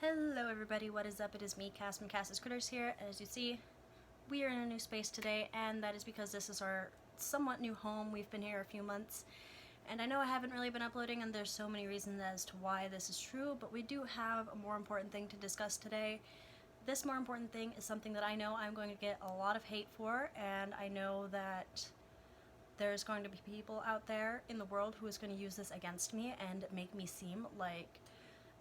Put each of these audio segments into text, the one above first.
Hello everybody, what is up? It is me, Cass from Cass's Critters here. As you see, we are in a new space today, and that is because this is our somewhat new home. We've been here a few months, and I know I haven't really been uploading, and there's so many reasons as to why this is true, but we do have a more important thing to discuss today. This more important thing is something that I know I'm going to get a lot of hate for, and I know that there's going to be people out there in the world who is going to use this against me and make me seem like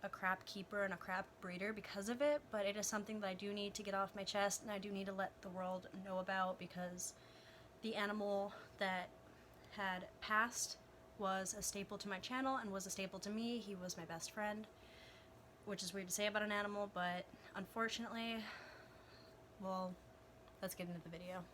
a crap keeper and a crap breeder because of it, but it is something that I do need to get off my chest and I do need to let the world know about, because the animal that had passed was a staple to my channel and was a staple to me. He was my best friend, which is weird to say about an animal, but unfortunately, well, let's get into the video.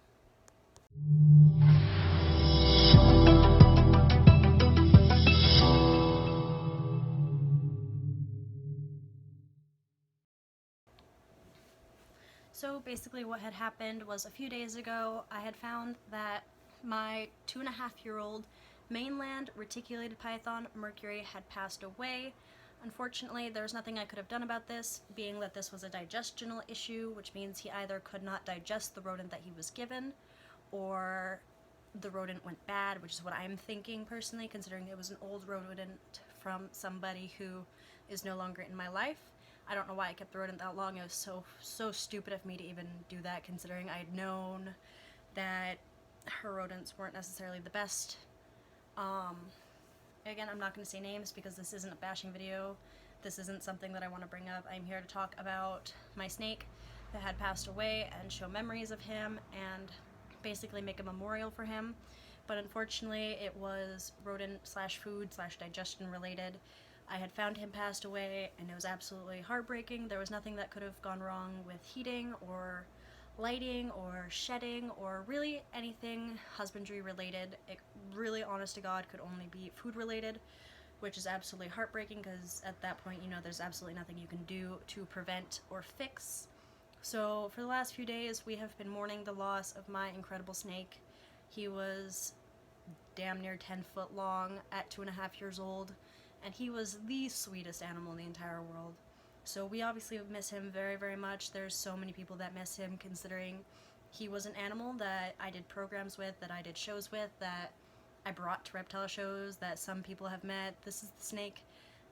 So basically what had happened was a few days ago I had found that my 2.5-year-old mainland reticulated python, Mercury, had passed away. Unfortunately, there's nothing I could have done about this, being that this was a digestional issue, which means he either could not digest the rodent that he was given, or the rodent went bad, which is what I'm thinking personally, considering it was an old rodent from somebody who is no longer in my life. I don't know why I kept the rodent that long. It was so stupid of me to even do that, considering I had known that her rodents weren't necessarily the best. Again, I'm not going to say names because this isn't a bashing video. This isn't something that I want to bring up. I'm here to talk about my snake that had passed away and show memories of him and basically make a memorial for him. But unfortunately, it was rodent/food/digestion related. I had found him passed away, and it was absolutely heartbreaking. There was nothing that could have gone wrong with heating or lighting or shedding or really anything husbandry related. It really, honest to God, could only be food related, which is absolutely heartbreaking because at that point, you know, there's absolutely nothing you can do to prevent or fix. So for the last few days, we have been mourning the loss of my incredible snake. He was damn near 10 foot long at 2.5 years old. And he was the sweetest animal in the entire world. So we obviously miss him very, very much. There's so many people that miss him, considering he was an animal that I did programs with, that I did shows with, that I brought to reptile shows, that some people have met. This is the snake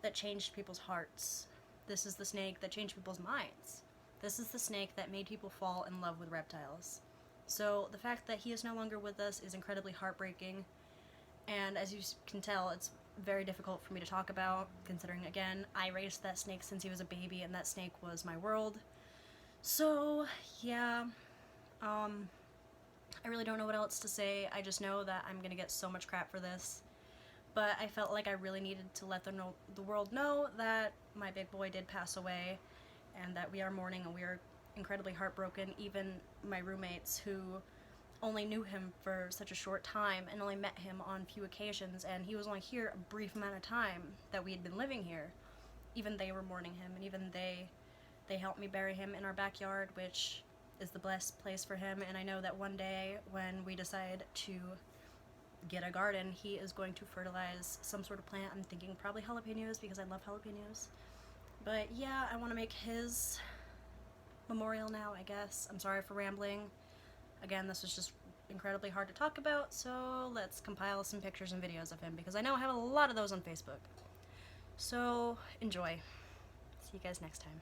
that changed people's hearts. This is the snake that changed people's minds. This is the snake that made people fall in love with reptiles. So the fact that he is no longer with us is incredibly heartbreaking. And as you can tell, it's very difficult for me to talk about, considering, again, I raised that snake since he was a baby, and that snake was my world. So, yeah, I really don't know what else to say. I just know that I'm gonna get so much crap for this, but I felt like I really needed to let the world know that my big boy did pass away, and that we are mourning, and we are incredibly heartbroken. Even my roommates, who only knew him for such a short time and only met him on few occasions, and he was only here a brief amount of time that we had been living here, even they were mourning him, and even they helped me bury him in our backyard, which is the blessed place for him. And I know that one day when we decide to get a garden, he is going to fertilize some sort of plant. I'm thinking probably jalapenos, because I love jalapenos. But yeah, I want to make his memorial now, I guess. I'm sorry for rambling. Again, this was just incredibly hard to talk about, so let's compile some pictures and videos of him, because I know I have a lot of those on Facebook. So, enjoy. See you guys next time.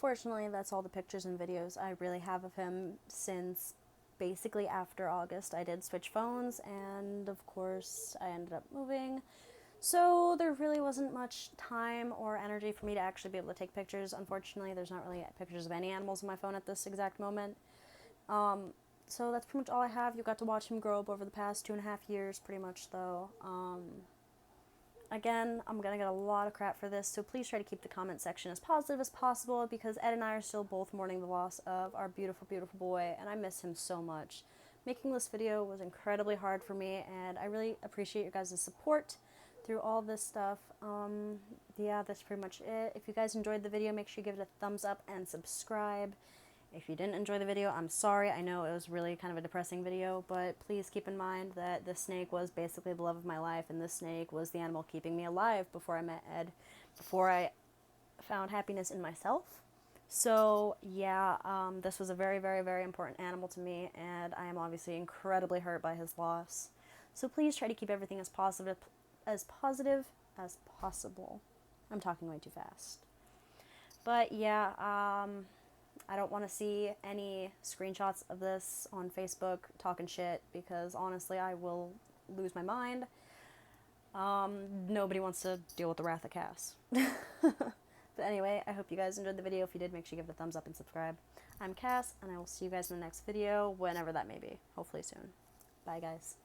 unfortunately, that's all the pictures and videos I really have of him since basically after August. I did switch phones, and of course I ended up moving, so there really wasn't much time or energy for me to actually be able to take pictures. Unfortunately, there's not really pictures of any animals on my phone at this exact moment. So that's pretty much all I have. You got to watch him grow up over the past 2.5 years, pretty much, though. Again, I'm gonna get a lot of crap for this, so please try to keep the comment section as positive as possible, because Ed and I are still both mourning the loss of our beautiful, beautiful boy, and I miss him so much. Making this video was incredibly hard for me, and I really appreciate your guys' support through all this stuff. Yeah, that's pretty much it. If you guys enjoyed the video, make sure you give it a thumbs up and subscribe. If you didn't enjoy the video, I'm sorry. I know it was really kind of a depressing video, but please keep in mind that this snake was basically the love of my life, and this snake was the animal keeping me alive before I met Ed, before I found happiness in myself. So, yeah, this was a very, very, very important animal to me, and I am obviously incredibly hurt by his loss. So please try to keep everything as positive as possible. I'm talking way too fast. But, yeah, I don't want to see any screenshots of this on Facebook talking shit, because honestly I will lose my mind. Nobody wants to deal with the wrath of Cass. But anyway, I hope you guys enjoyed the video. If you did, make sure you give it a thumbs up and subscribe. I'm Cass, and I will see you guys in the next video, whenever that may be. Hopefully soon. Bye, guys.